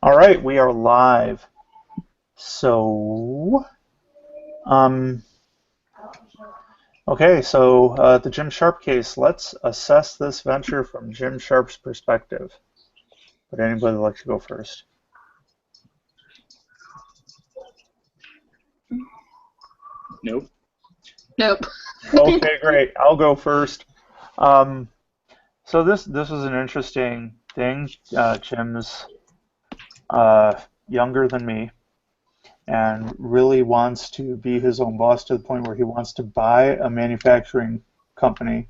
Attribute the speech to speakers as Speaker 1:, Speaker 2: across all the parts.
Speaker 1: All right, we are live. So, um, okay, so the Jim Sharpe case. Let's assess this venture from Jim Sharpe's perspective. Would anybody like to go first?
Speaker 2: Nope.
Speaker 3: Nope.
Speaker 1: Okay, great. I'll go first. Um, so this was an interesting thing. Jim's younger than me and really wants to be his own boss to the point where he wants to buy a manufacturing company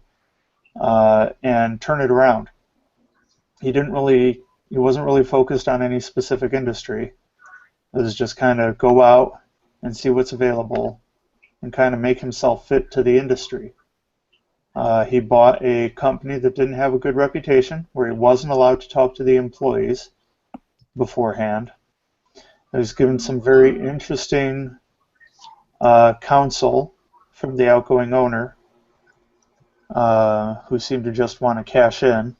Speaker 1: and turn it around. He wasn't really focused on any specific industry. It was just kind of go out and see what's available and kind of make himself fit to the industry. He bought a company that didn't have a good reputation, where he wasn't allowed to talk to the employees beforehand. He was given some very interesting counsel from the outgoing owner, who seemed to just want to cash in.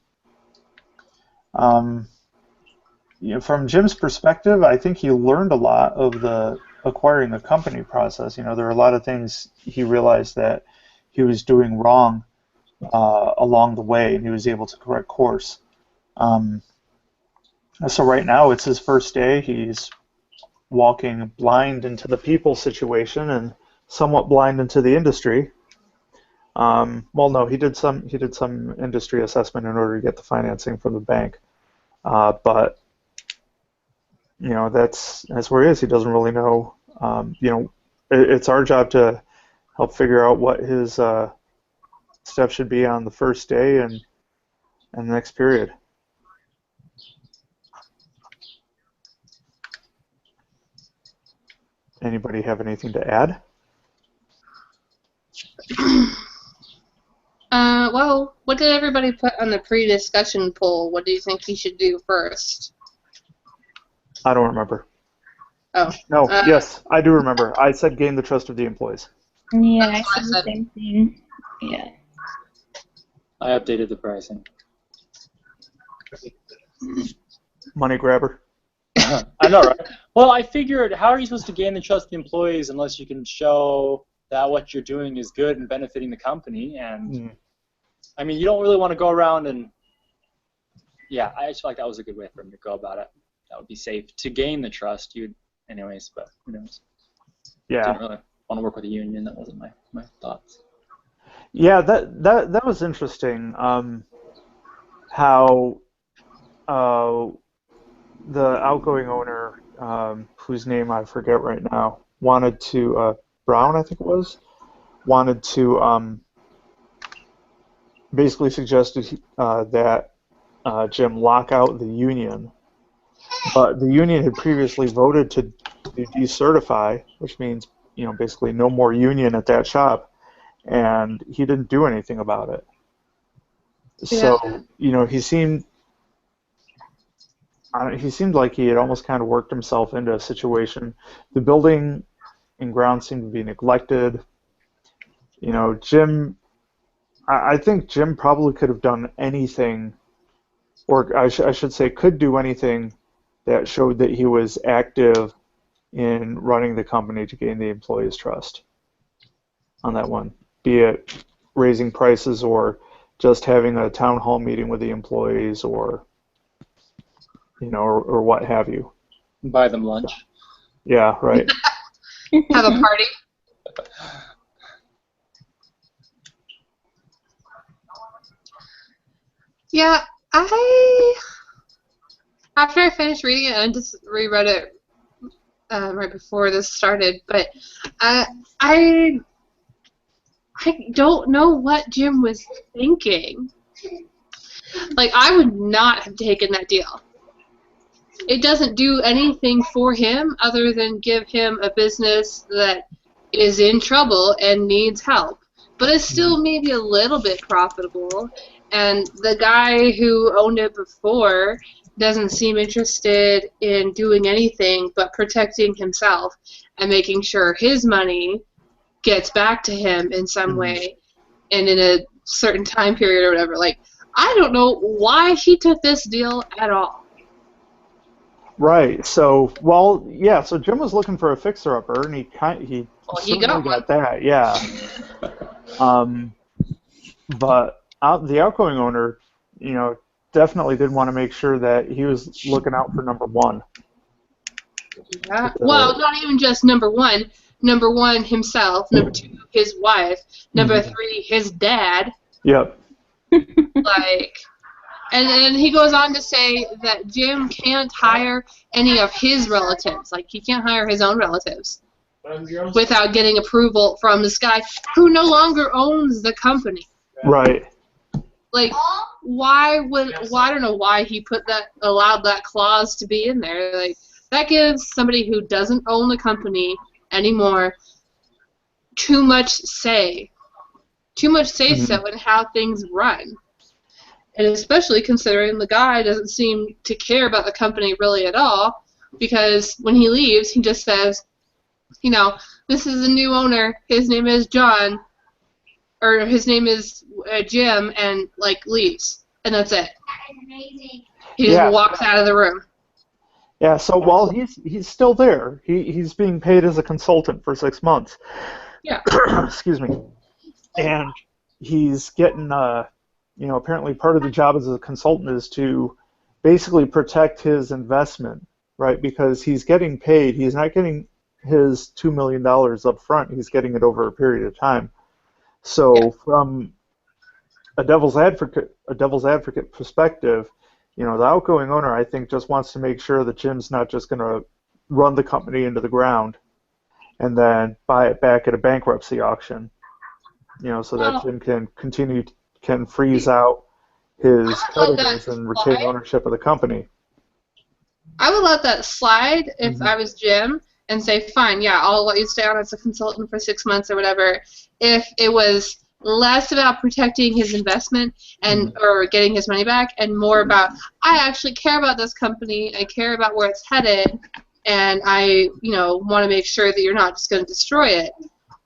Speaker 1: Um, from Jim's perspective, I think he learned a lot of the acquiring a company process. There are a lot of things he realized that he was doing wrong along the way, and he was able to correct course. Um, so right now, it's his first day. He's walking blind into the people situation and somewhat blind into the industry. Well, no, he did some industry assessment in order to get the financing from the bank, but that's where he is. He doesn't really know. It's our job to help figure out what his steps should be on the first day and the next period. Anybody have anything to add?
Speaker 3: Well, what did everybody put on the pre-discussion poll? What do you think he should do first?
Speaker 1: I don't remember.
Speaker 3: Oh.
Speaker 1: No, yes, I do remember. I said gain the trust of the employees.
Speaker 4: Yeah, I said the same thing. Yeah.
Speaker 2: I updated the pricing.
Speaker 1: Money grabber.
Speaker 2: I know, right? Well, I figured, how are you supposed to gain the trust of the employees unless you can show that what you're doing is good and benefiting the company? And I mean, you don't really want to go around and, yeah, I just feel like that was a good way for him to go about it. That would be safe to gain the trust. Anyways, but who knows?
Speaker 1: Yeah.
Speaker 2: Didn't really want to work with a union. That wasn't my thoughts.
Speaker 1: Yeah, that was interesting. How the outgoing owner, whose name I forget right now, wanted to Brown, I think it was, wanted to basically suggested that Jim lock out the union, but the union had previously voted to decertify, which means basically no more union at that shop, and he didn't do anything about it. So he seemed like he had almost kind of worked himself into a situation. The building and grounds seemed to be neglected. I think Jim probably could have done anything, or I should say could do anything that showed that he was active in running the company to gain the employees' trust on that one, be it raising prices or just having a town hall meeting with the employees or what have you.
Speaker 2: Buy them lunch.
Speaker 1: Yeah, right.
Speaker 3: Have a party. Yeah, after I finished reading it, I just reread it right before this started, but I don't know what Jim was thinking. Like, I would not have taken that deal. It doesn't do anything for him other than give him a business that is in trouble and needs help. But it's still maybe a little bit profitable, and the guy who owned it before doesn't seem interested in doing anything but protecting himself and making sure his money gets back to him in some way and in a certain time period or whatever. Like, I don't know why he took this deal at all.
Speaker 1: Right. So, well, yeah. So Jim was looking for a fixer-upper, and he
Speaker 3: Well, he
Speaker 1: certainly
Speaker 3: got one.
Speaker 1: got that. Yeah. But the outgoing owner, definitely did want to make sure that he was looking out for number one.
Speaker 3: Yeah. Well, not even just number one. Number one himself. Number two, his wife. Number three, his dad.
Speaker 1: Yep.
Speaker 3: Like, and then he goes on to say that Jim can't hire any of his relatives. Like, he can't hire his own relatives without getting approval from this guy who no longer owns the company.
Speaker 1: Right.
Speaker 3: Like, I don't know why he allowed that clause to be in there. Like, that gives somebody who doesn't own the company anymore too much say. So in how things run. And especially considering the guy doesn't seem to care about the company really at all, because when he leaves, he just says, this is a new owner, his name is John, or his name is Jim, and, leaves. And that's it. He just walks out of the room.
Speaker 1: Yeah, so while he's still there, he's being paid as a consultant for 6 months.
Speaker 3: Yeah.
Speaker 1: Excuse me. And he's getting, apparently part of the job as a consultant is to basically protect his investment, right? Because he's getting paid. He's not getting his $2 million up front. He's getting it over a period of time. So from a devil's advocate perspective, the outgoing owner, I think, just wants to make sure that Jim's not just going to run the company into the ground and then buy it back at a bankruptcy auction, so that Jim can freeze out his creditors and retain ownership of the company.
Speaker 3: I would let that slide if I was Jim and say, fine, I'll let you stay on as a consultant for 6 months or whatever, if it was less about protecting his investment or getting his money back and more about, I actually care about this company, I care about where it's headed, and I want to make sure that you're not just going to destroy it.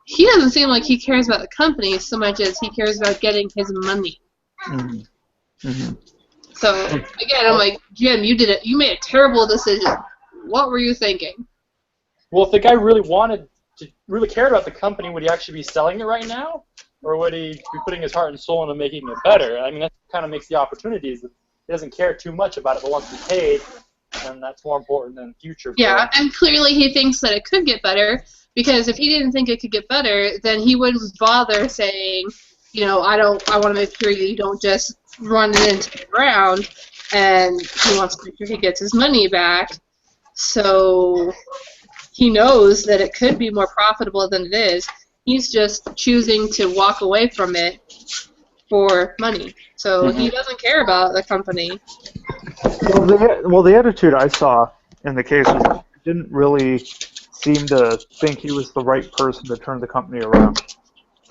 Speaker 3: He doesn't seem like he cares about the company so much as he cares about getting his money. So again, I'm like, Jim, you made a terrible decision. What were you thinking?
Speaker 2: Well, if the guy really cared about the company, would he actually be selling it right now? Or would he be putting his heart and soul into making it better? I mean, that kind of makes the opportunities. He doesn't care too much about it, but wants to be paid, and that's more important than future.
Speaker 3: Yeah, and clearly he thinks that it could get better, because if he didn't think it could get better, then he wouldn't bother saying, I want to make sure that you don't just run it into the ground, and he wants to make sure he gets his money back. So he knows that it could be more profitable than it is. He's just choosing to walk away from it for money. So he doesn't care about the company.
Speaker 1: Well, the attitude I saw in the case was he didn't really seem to think he was the right person to turn the company around.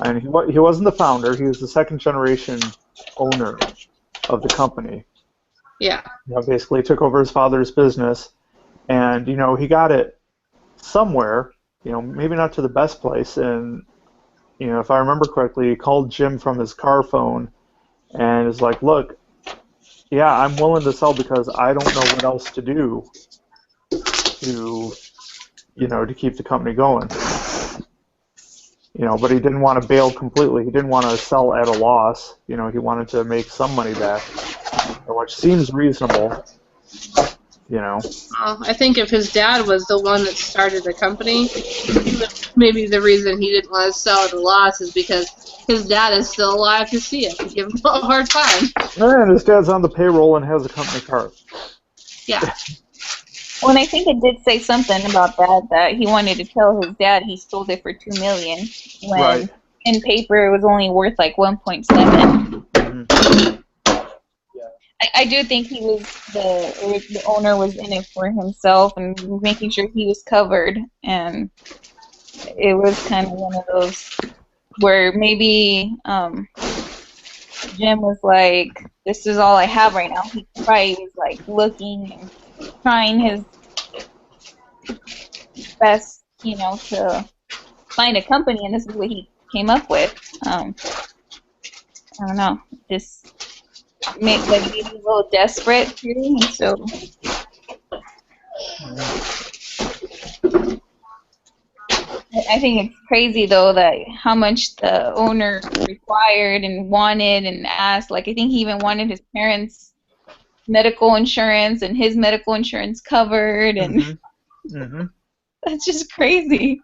Speaker 1: And he wasn't the founder. He was the second-generation owner of the company.
Speaker 3: Yeah.
Speaker 1: Basically took over his father's business, and he got it somewhere. Maybe not to the best place. And if I remember correctly, he called Jim from his car phone, and is like, "Look, I'm willing to sell because I don't know what else to do to keep the company going." But he didn't want to bail completely. He didn't want to sell at a loss. He wanted to make some money back, which seems reasonable. Well,
Speaker 3: I think if his dad was the one that started the company, maybe the reason he didn't want to sell at a loss is because his dad is still alive to see it. Give him a hard time.
Speaker 1: And his dad's on the payroll and has a company car.
Speaker 3: Yeah.
Speaker 4: Well, and I think it did say something about that he wanted to tell his dad he sold it for $2 million when in paper it was only worth like 1.7. I do think he was the owner was in it for himself and making sure he was covered, and it was kind of one of those where maybe Jim was like, "This is all I have right now." He probably was like looking and trying his best, to find a company, and this is what he came up with. I don't know, just maybe a little desperate too, and so I think it's crazy though that how much the owner required and wanted and asked. Like I think he even wanted his parents' medical insurance and his medical insurance covered, and that's just crazy.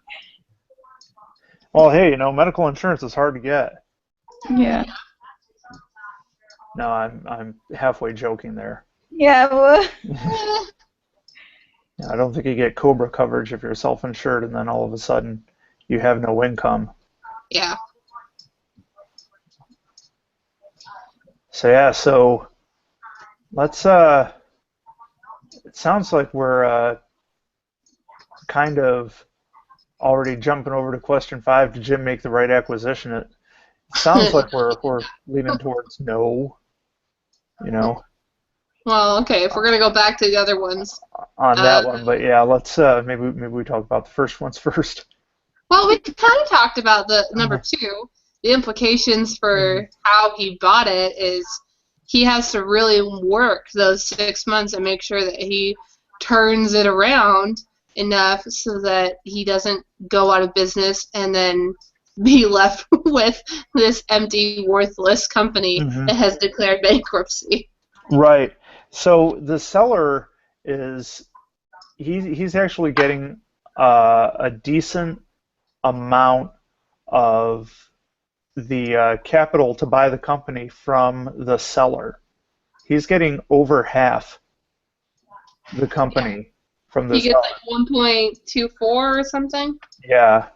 Speaker 1: Well, hey, medical insurance is hard to get.
Speaker 4: Yeah.
Speaker 1: No, I'm halfway joking there.
Speaker 4: Yeah. Well.
Speaker 1: I don't think you get COBRA coverage if you're self-insured and then all of a sudden you have no income.
Speaker 3: Yeah.
Speaker 1: So let's it sounds like we're kind of already jumping over to question 5. Did Jim make the right acquisition? It sounds like we're leaning towards no.
Speaker 3: Well, okay, if we're gonna go back to the other ones.
Speaker 1: On that one, but yeah, let's maybe we talk about the first ones first.
Speaker 3: Well, we kind of talked about the number 2. The implications for how he bought it is he has to really work those 6 months and make sure that he turns it around enough so that he doesn't go out of business and then be left with this empty, worthless company that has declared bankruptcy.
Speaker 1: Right. So the seller is he's actually getting a decent amount of the capital to buy the company from the seller. He's getting over half the company from the seller.
Speaker 3: He gets like 1.24 or something?
Speaker 1: Yeah.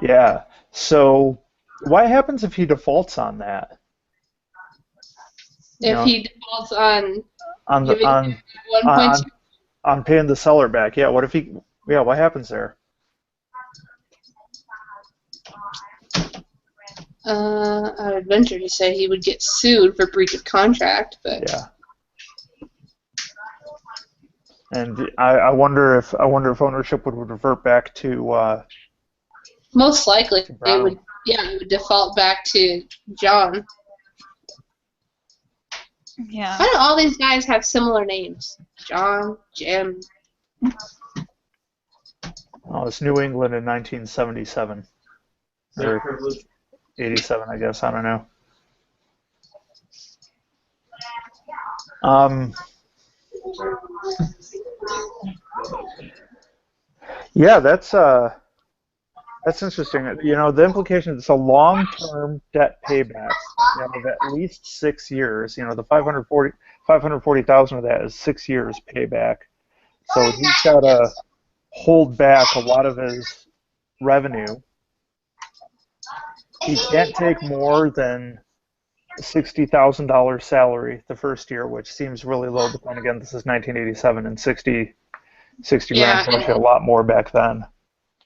Speaker 1: Yeah. So what happens if he defaults on that?
Speaker 3: If he defaults on
Speaker 1: on paying the seller back, yeah. What happens there?
Speaker 3: I would venture to say he would get sued for breach of contract, but
Speaker 1: yeah. And I wonder if ownership would revert back to.
Speaker 3: Most likely, it would. Yeah, it would default back to John.
Speaker 4: Yeah.
Speaker 3: Why do all these guys have similar names? John, Jim.
Speaker 1: Oh, it's New England in 1977. Or 87, I guess. I don't know. Yeah, that's interesting. The implication is it's a long-term debt payback of at least 6 years. The 540,000 of that is 6 years payback. So he's got to hold back a lot of his revenue. He can't take more than a $60,000 salary the first year, which seems really low. But then again, this is 1987, and 60 grand was actually a lot more back then.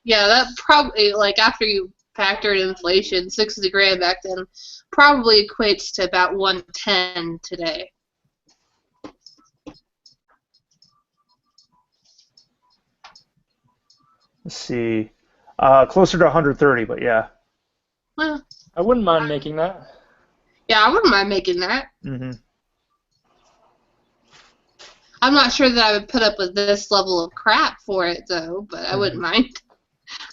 Speaker 3: Yeah, that probably, like, after you factor in inflation, 60 grand back then probably equates to about 110 today.
Speaker 1: Let's see. Closer to 130, but yeah.
Speaker 3: Well,
Speaker 2: I wouldn't mind making that.
Speaker 3: Yeah, I wouldn't mind making that.
Speaker 1: Mm-hmm.
Speaker 3: I'm not sure that I would put up with this level of crap for it, though, but I wouldn't mind.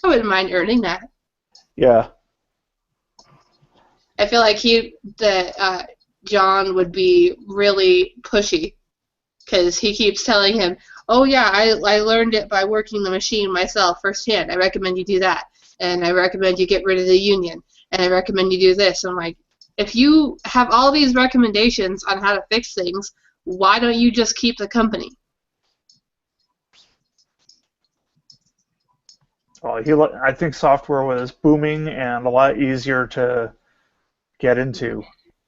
Speaker 3: I wouldn't mind earning that.
Speaker 1: Yeah.
Speaker 3: I feel like John would be really pushy because he keeps telling him, oh, yeah, I learned it by working the machine myself firsthand. I recommend you do that. And I recommend you get rid of the union. And I recommend you do this. And I'm like, if you have all these recommendations on how to fix things, why don't you just keep the company?
Speaker 1: Well, I think software was booming and a lot easier to get into,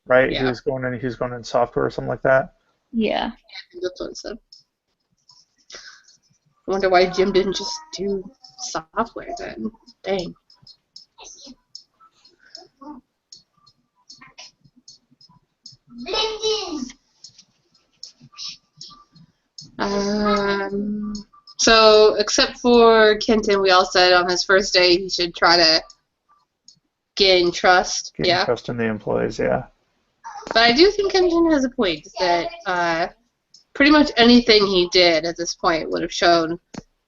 Speaker 1: right?
Speaker 3: Yeah.
Speaker 1: He was going in software or something like that.
Speaker 4: Yeah.
Speaker 3: That's what it said. I wonder why Jim didn't just do software then. Dang. So, except for Kenton, we all said on his first day he should try to gain trust.
Speaker 1: Gain trust in the employees, yeah.
Speaker 3: But I do think Kenton has a point that pretty much anything he did at this point would have shown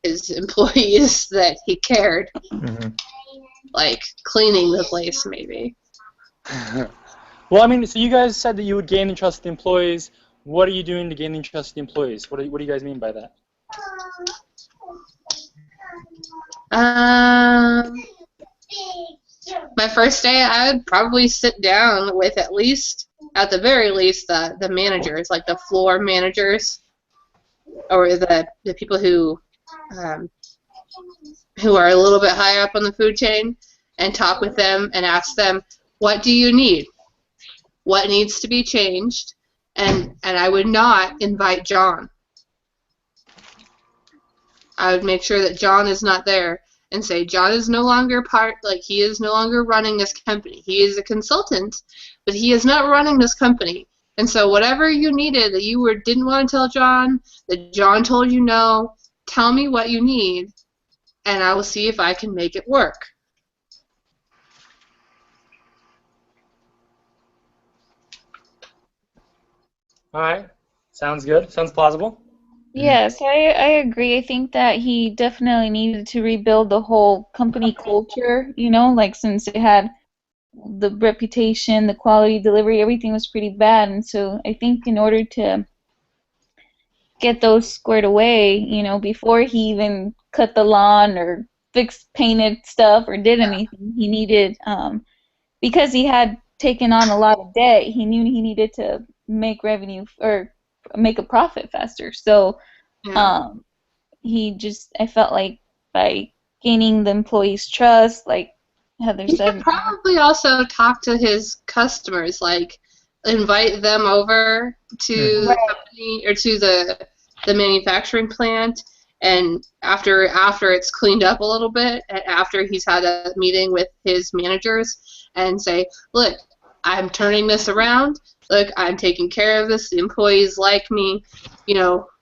Speaker 3: his employees that he cared.
Speaker 1: Mm-hmm.
Speaker 3: Like cleaning the place, maybe.
Speaker 2: Well, I mean, so you guys said that you would gain the trust of the employees. What are you doing to gain the trust of the employees? What do you guys mean by that?
Speaker 3: My first day, I would probably sit down with at the very least, the managers, like the floor managers, or the people who are a little bit higher up on the food chain, and talk with them and ask them, what do you need? What needs to be changed? And I would not invite John. I would make sure that John is not there and say, John is no longer he is no longer running this company. He is a consultant, but he is not running this company. And so whatever you needed that you didn't want to tell John, that John told you no, tell me what you need, and I will see if I can make it work.
Speaker 2: All right. Sounds good. Sounds plausible.
Speaker 4: Yes, I agree. I think that he definitely needed to rebuild the whole company culture, like since it had the reputation, the quality delivery, everything was pretty bad. And so I think in order to get those squared away, before he even cut the lawn or painted stuff or did anything, he needed, because he had taken on a lot of debt, he knew he needed to make revenue or make a profit faster. So I felt like by gaining the employees' trust, like Heather said,
Speaker 3: he could probably also talk to his customers, like invite them over to the company or to the manufacturing plant, and after it's cleaned up a little bit, and after he's had a meeting with his managers, and say, look, I'm turning this around. Look, I'm taking care of this. The employees like me.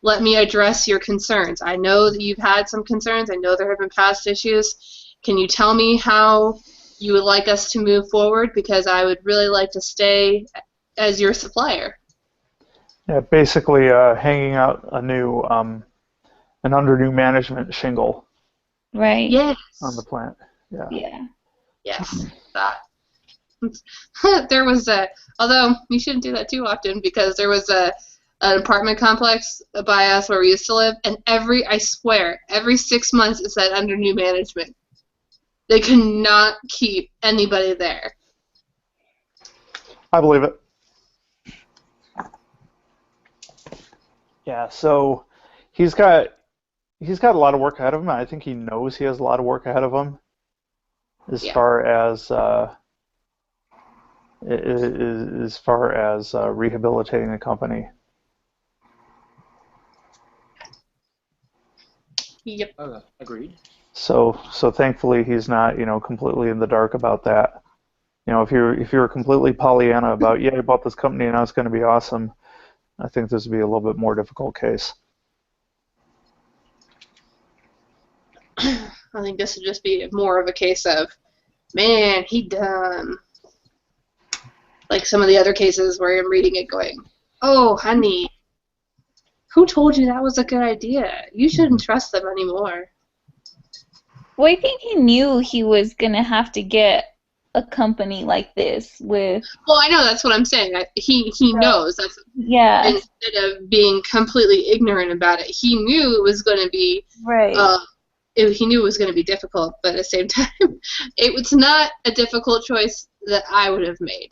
Speaker 3: Let me address your concerns. I know that you've had some concerns. I know there have been past issues. Can you tell me how you would like us to move forward? Because I would really like to stay as your supplier.
Speaker 1: Yeah, basically hanging out an under new management shingle.
Speaker 4: Right.
Speaker 3: Yes.
Speaker 1: On the plant. Yeah.
Speaker 4: Yeah.
Speaker 3: Yes. That. There was although you shouldn't do that too often, because there was an apartment complex by us where we used to live, and I swear, every 6 months it said under new management. They could not keep anybody there.
Speaker 1: I believe it. Yeah, so he's got a lot of work ahead of him. I think he knows he has a lot of work ahead of him as far as rehabilitating the company.
Speaker 2: Yep. Agreed.
Speaker 1: So thankfully he's not, completely in the dark about that. If you're completely Pollyanna about, I bought this company and now it's going to be awesome, I think this would be a little bit more difficult case.
Speaker 3: I think this would just be more of a case of, man, he done. Like some of the other cases where I'm reading it going, oh, honey, who told you that was a good idea? You shouldn't trust them anymore.
Speaker 4: Well, I think he knew he was going to have to get a company like this with... Well,
Speaker 3: I know, that's what I'm saying. He knows. That's,
Speaker 4: yeah.
Speaker 3: Instead of being completely ignorant about it, he knew it was going to be...
Speaker 4: Right.
Speaker 3: He knew it was going to be difficult, but at the same time, it was not a difficult choice that I would have made.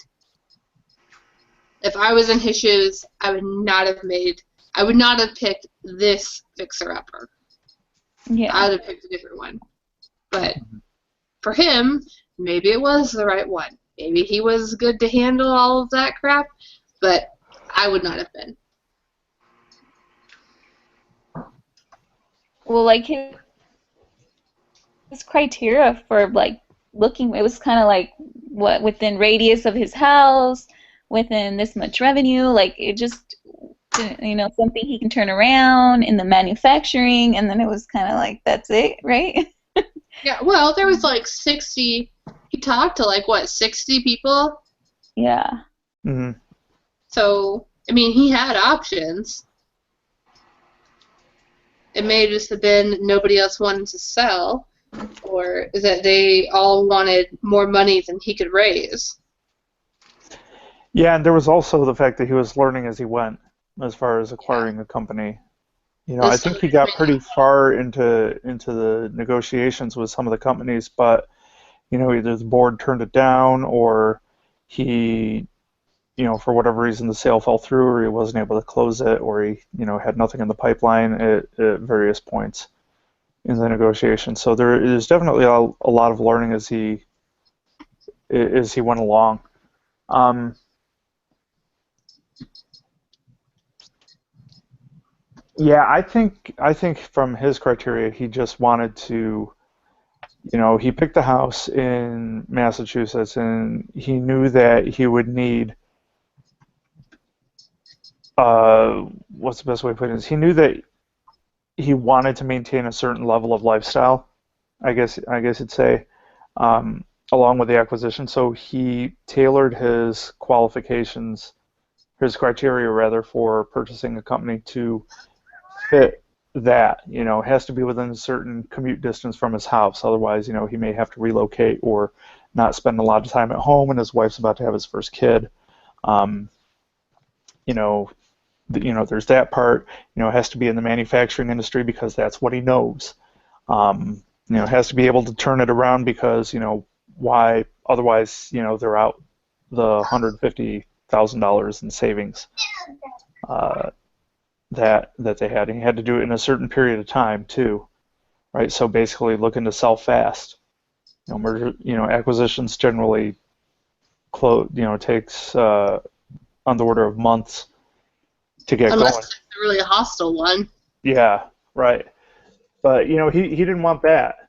Speaker 3: If I was in his shoes, I would not have picked this fixer-upper.
Speaker 4: Yeah.
Speaker 3: I would have picked a different one. But for him, maybe it was the right one. Maybe he was good to handle all of that crap, but I would not have been.
Speaker 4: Well, like his criteria for looking, it was kind of like what within radius of his house, within this much revenue, like it just, something he can turn around in the manufacturing, and then it was kind of like that's it, right?
Speaker 3: Yeah, well, there was 60. He talked to 60 people.
Speaker 4: Yeah.
Speaker 1: Mm-hmm.
Speaker 3: So, I mean, he had options. It may just have been nobody else wanted to sell, or that they all wanted more money than he could raise.
Speaker 1: Yeah, and there was also the fact that he was learning as he went, as far as acquiring a company. I think he got pretty far into the negotiations with some of the companies, but either the board turned it down, or he, for whatever reason, the sale fell through, or he wasn't able to close it, or he, had nothing in the pipeline at various points in the negotiation. So there is definitely a lot of learning as he went along. Yeah, I think from his criteria, he just wanted to, he picked the house in Massachusetts, and he knew that he would need, what's the best way of putting this? He knew that he wanted to maintain a certain level of lifestyle, I guess you'd say, along with the acquisition. So he tailored his qualifications, his criteria rather, for purchasing a company to fit that. It has to be within a certain commute distance from his house. Otherwise, he may have to relocate or not spend a lot of time at home, and his wife's about to have his first kid. You know, there's that part. It has to be in the manufacturing industry because that's what he knows. It has to be able to turn it around because, why otherwise, they're out the $150,000 in savings that they had. And he had to do it in a certain period of time too, right? So basically, looking to sell fast. Merger, acquisitions generally takes on the order of months to get
Speaker 3: Unless
Speaker 1: going.
Speaker 3: it's a really hostile one.
Speaker 1: Yeah, right. But he didn't want that.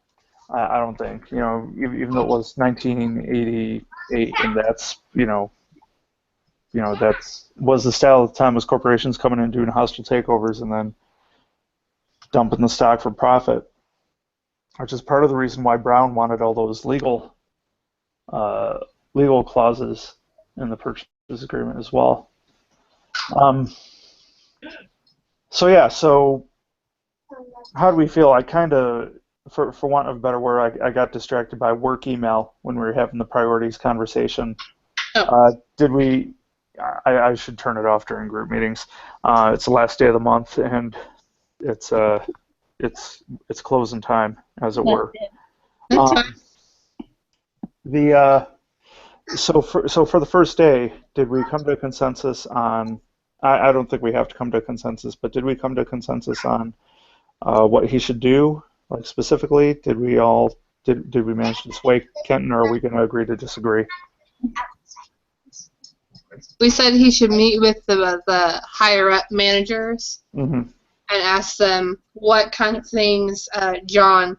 Speaker 1: I don't think. Even though it was 1988, and that's that's was the style at the time, was corporations coming in and doing hostile takeovers and then dumping the stock for profit, which is part of the reason why Brown wanted all those legal clauses in the purchase agreement as well. So how do we feel? I kind of, for want of a better word, I got distracted by work email when we were having the priorities conversation. Did we? I should turn it off during group meetings. It's the last day of the month, and it's closing time, as it were. So for the first day, did we come to a consensus on? I don't think we have to come to a consensus, but did we come to a consensus on what he should do, like specifically? Did we manage to sway Kenton, or are we going to agree to disagree?
Speaker 3: We said he should meet with the higher up managers
Speaker 1: and
Speaker 3: ask them what kind of things John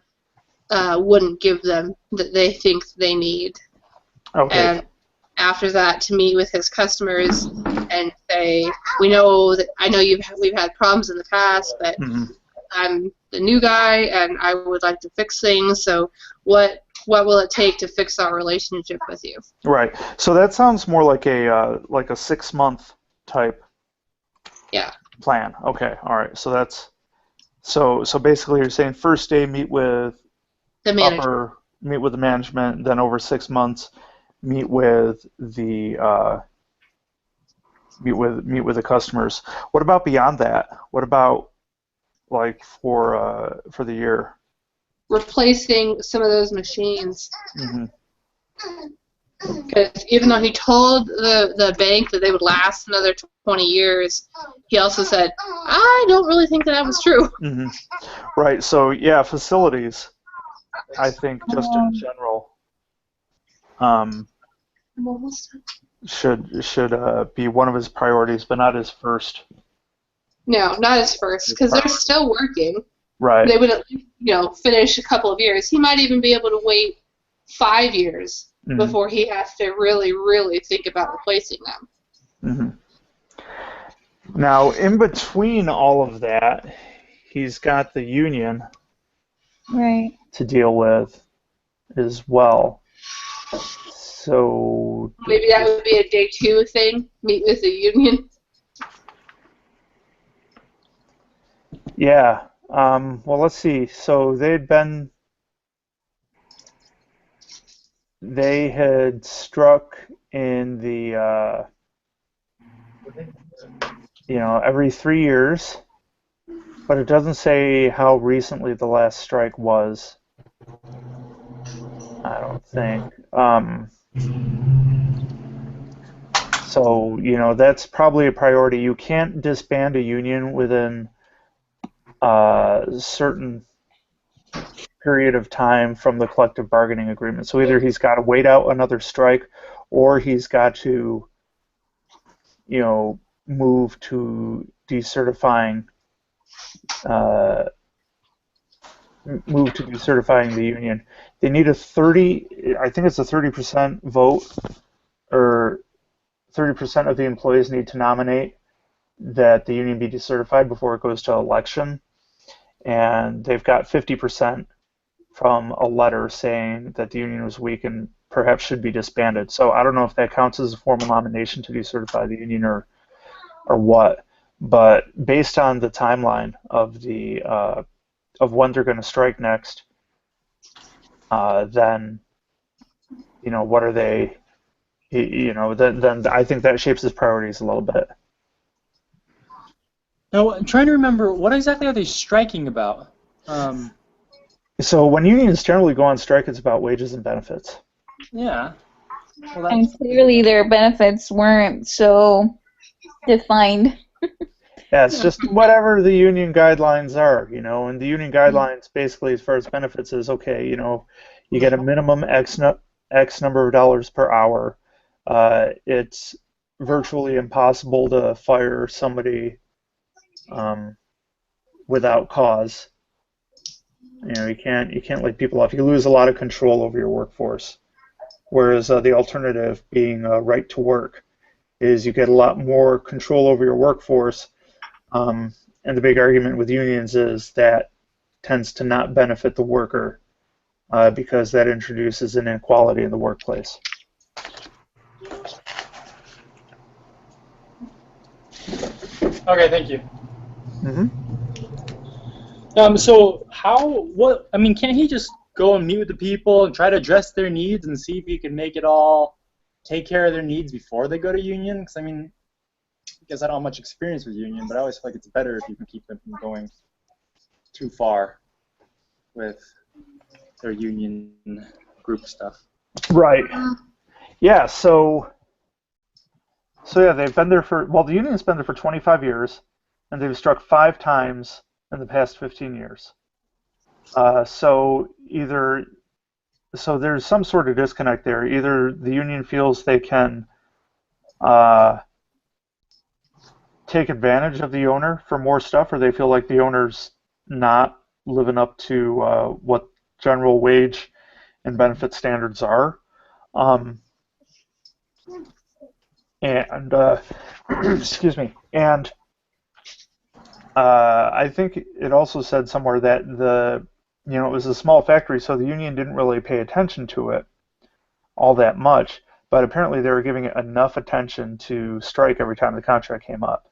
Speaker 3: wouldn't give them that they think they need.
Speaker 1: Okay.
Speaker 3: And after that, to meet with his customers and say, I know we've had problems in the past, but I'm the new guy and I would like to fix things. So what will it take to fix our relationship with you?
Speaker 1: Right. So that sounds more like a 6-month type.
Speaker 3: Yeah.
Speaker 1: Plan. Okay. All right. So that's so basically you're saying first day meet with
Speaker 3: the manager.
Speaker 1: Meet with the management, then over 6 months meet with the customers. What about beyond that? What about like for the year?
Speaker 3: Replacing some of those machines. Because even though he told the bank that they would last another 20 years, he also said, I don't really think that was true.
Speaker 1: Right. So yeah, facilities, I think just in general, should be one of his priorities, but not his first.
Speaker 3: No, not his first, because they're still working.
Speaker 1: Right.
Speaker 3: They would at least, finish a couple of years. He might even be able to wait 5 years before he has to really, really think about replacing them.
Speaker 1: Now, in between all of that, he's got the union to deal with as well. So
Speaker 3: maybe that would be a day 2 thing, meet with the union.
Speaker 1: Yeah. Well, let's see. So they had struck in the, every 3 years, but it doesn't say how recently the last strike was. I don't think. So, that's probably a priority. You can't disband a union within a certain period of time from the collective bargaining agreement. So either he's got to wait out another strike, or he's got to, you know, move to decertifying, uh, the union. They need a 30, I think it's a 30% vote, or 30% of the employees need to nominate that the union be decertified before it goes to election. And they've got 50% from a letter saying that the union was weak and perhaps should be disbanded. So I don't know if that counts as a formal nomination to decertify the union or what. But based on the timeline of the of when they're going to strike next, then what are they? Then I think that shapes his priorities a little bit.
Speaker 2: Now, I'm trying to remember, what exactly are they striking about?
Speaker 1: So when unions generally go on strike, it's about wages and benefits.
Speaker 2: Yeah. Well,
Speaker 4: And clearly their benefits weren't so defined.
Speaker 1: Yeah, it's just whatever the union guidelines are, and the union guidelines basically as far as benefits is, okay, you get a minimum X number of dollars per hour. It's virtually impossible to fire somebody without cause. You can't lay people off. You lose a lot of control over your workforce. Whereas the alternative, being right to work, is you get a lot more control over your workforce. And the big argument with unions is that tends to not benefit the worker because that introduces an inequality in the workplace.
Speaker 2: Okay, thank you.
Speaker 1: Mm-hmm.
Speaker 2: So can't he just go and meet with the people and try to address their needs and see if he can make it all take care of their needs before they go to union? Because, I guess I don't have much experience with union, but I always feel like it's better if you can keep them from going too far with their union group stuff.
Speaker 1: Right. Yeah, so yeah, they've been there the union's been there for 25 years, and they've struck 5 times in the past 15 years. So there's some sort of disconnect there. Either the union feels they can take advantage of the owner for more stuff, or they feel like the owner's not living up to what general wage and benefit standards are. Excuse me. And I think it also said somewhere that it was a small factory, so the union didn't really pay attention to it all that much. But apparently they were giving it enough attention to strike every time the contract came up.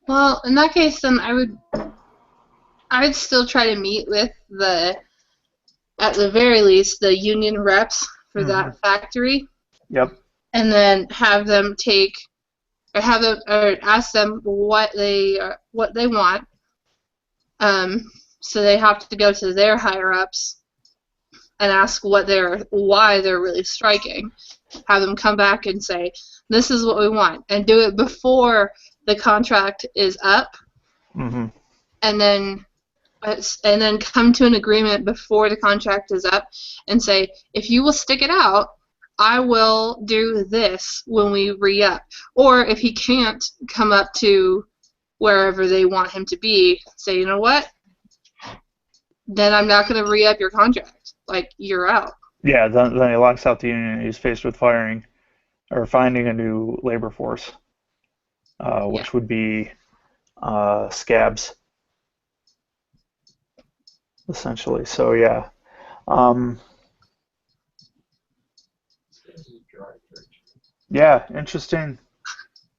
Speaker 3: Well, in that case, then I'd still try to meet with at the very least, the union reps for that factory.
Speaker 1: Yep.
Speaker 3: And then have them ask them what they want. So they have to go to their higher ups and ask why they're really striking. Have them come back and say, this is what we want, and do it before the contract is up.
Speaker 1: Mm-hmm.
Speaker 3: And then come to an agreement before the contract is up and say, if you will stick it out, I will do this when we re-up. Or if he can't come up to wherever they want him to be, say, you know what? Then I'm not going to re-up your contract. Like, you're out.
Speaker 1: Yeah, then he locks out the union and he's faced with firing or finding a new labor force, which would be scabs, essentially. So, yeah. Yeah, interesting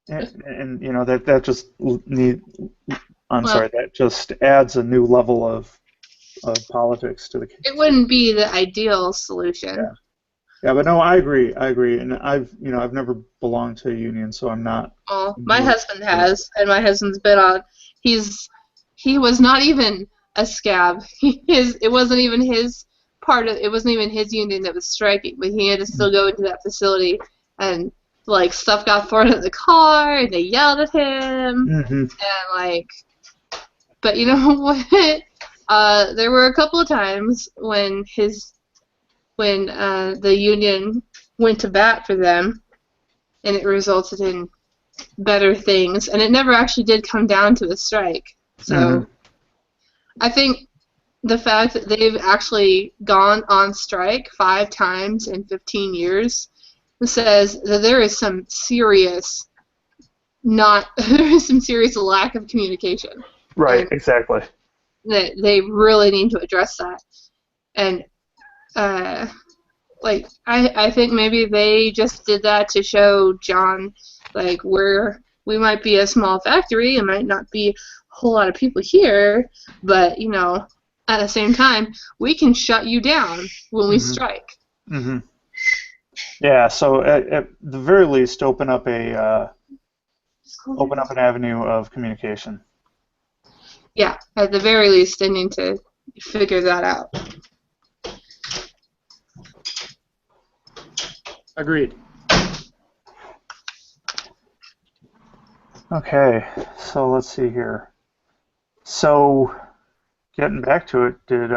Speaker 1: and you know that just need. I'm
Speaker 3: Well,
Speaker 1: sorry, that just adds a new level of politics to the case.
Speaker 3: it wouldn't be the ideal solution.
Speaker 1: Yeah. Yeah, but no, I agree. I agree, and I've never belonged to a union, so I'm not.
Speaker 3: Well, my husband has, and my husband's been on. He was not even a scab. It wasn't even his part of. It wasn't even his union that was striking, but he had to still go into that facility, and like stuff got thrown in the car, and they yelled at him, and like. But you know what? There were a couple of times when the union went to bat for them, and it resulted in better things, and it never actually did come down to a strike. So I think the fact that they've actually gone on strike 5 times in 15 years says that there is some serious lack of communication.
Speaker 1: Right.
Speaker 3: And
Speaker 1: Exactly.
Speaker 3: that they really need to address that. And like I think maybe they just did that to show John, like, we might be a small factory, it might not be a whole lot of people here, but you know, at the same time, we can shut you down when we strike.
Speaker 1: Yeah. So at the very least, open up an avenue of communication.
Speaker 3: Yeah, at the very least, they need to figure that out.
Speaker 2: Agreed.
Speaker 1: Okay, so let's see here. So, getting back to it, did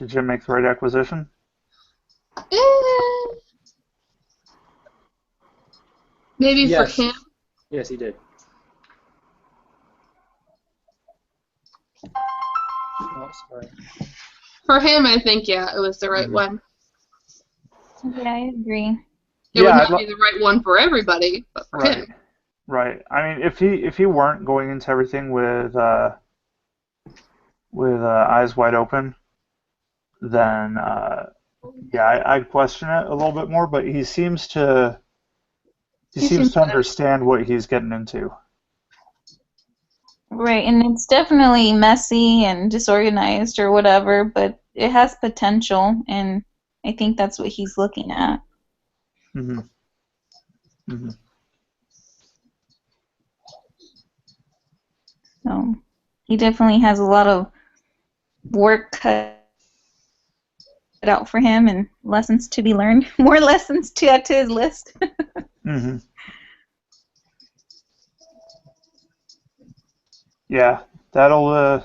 Speaker 1: Jim make the right acquisition?
Speaker 3: Maybe
Speaker 2: Yes.
Speaker 3: for him.
Speaker 2: Yes, he did. Oh, sorry.
Speaker 3: For him, I think, yeah, it was the right one.
Speaker 4: Yeah, I agree.
Speaker 3: It would not be the right one for everybody, but for him.
Speaker 1: Right. I mean, if he weren't going into everything with eyes wide open, then yeah, I'd question it a little bit more. But he seems to understand what he's getting into.
Speaker 4: Right, and it's definitely messy and disorganized or whatever, but it has potential, and I think that's what he's looking at. So he definitely has a lot of work cut out for him and lessons to be learned. More lessons to add to his list.
Speaker 1: Yeah, that'll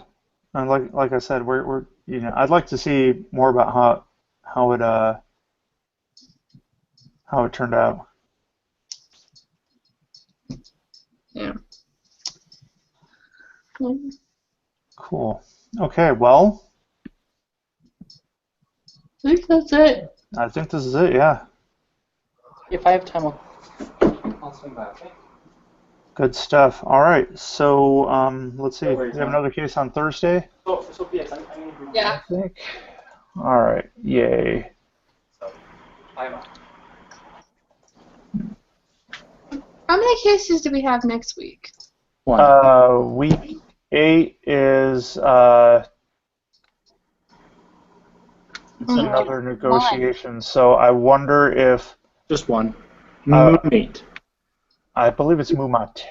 Speaker 1: like I said, we're you know, I'd like to see more about how it turned out.
Speaker 3: Yeah.
Speaker 1: Cool. Okay, well,
Speaker 3: I think that's it.
Speaker 1: I think this is it, yeah.
Speaker 2: If I have time, I'll swing by, okay?
Speaker 1: Good stuff. All right, so let's see.
Speaker 2: No
Speaker 1: We
Speaker 2: worries,
Speaker 1: have
Speaker 2: man.
Speaker 1: another case on Thursday,
Speaker 2: So yes, I'm going to
Speaker 3: Yeah.
Speaker 1: I think. All right, yay.
Speaker 2: So, I'm
Speaker 3: How many cases do we have next week?
Speaker 2: one.
Speaker 1: Week 8 is it's another negotiation. So I wonder if
Speaker 2: Just one. Mate.
Speaker 1: I believe it's Mumate.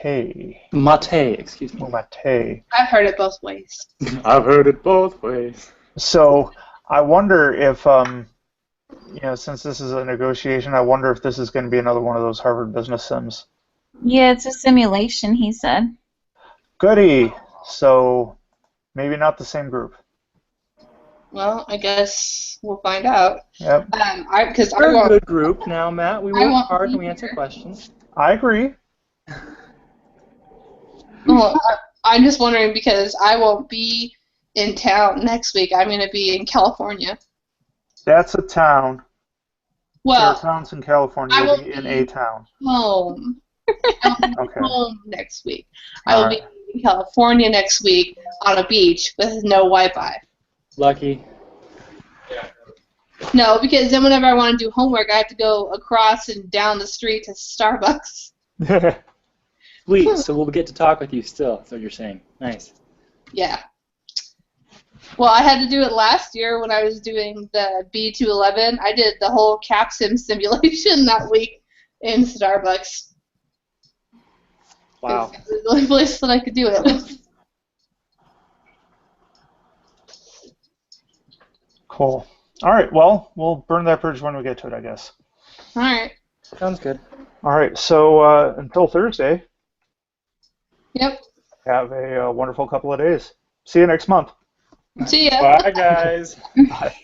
Speaker 2: Mate, excuse me.
Speaker 1: Mumate.
Speaker 3: I've heard it both ways.
Speaker 2: I've heard it both ways.
Speaker 1: So I wonder if you know, since this is a negotiation, I wonder if this is going to be another one of those Harvard Business Sims.
Speaker 4: Yeah, it's a simulation, he said.
Speaker 1: Goody. So maybe not the same group.
Speaker 3: Well, I guess we'll find out.
Speaker 1: Yep.
Speaker 2: We're a good group now, Matt. We work hard and we answer questions.
Speaker 1: I agree.
Speaker 3: Well, I'm just wondering because I won't be in town next week. I'm going to be in California.
Speaker 1: That's a town. There
Speaker 3: Well,
Speaker 1: are towns in California.
Speaker 3: I
Speaker 1: You'll
Speaker 3: will
Speaker 1: be in
Speaker 3: be
Speaker 1: a town.
Speaker 3: home. I'll be
Speaker 1: Okay.
Speaker 3: home next week. I will be in California next week on a beach with no Wi-Fi.
Speaker 2: Lucky.
Speaker 3: No, because then whenever I want to do homework, I have to go across and down the street to Starbucks.
Speaker 2: Sweet. So we'll get to talk with you still. That's what you're saying. Nice.
Speaker 3: Yeah. Well, I had to do it last year when I was doing the B211. I did the whole CapSim simulation that week in Starbucks.
Speaker 2: Wow.
Speaker 3: It was the only place that I could do it.
Speaker 1: Cool. All right. Well, we'll burn that bridge when we get to it, I guess.
Speaker 3: All right.
Speaker 2: Sounds good.
Speaker 1: All right. So until Thursday,
Speaker 3: Yep.
Speaker 1: have a wonderful couple of days. See you next month.
Speaker 3: See ya.
Speaker 2: Bye, guys.
Speaker 1: Bye.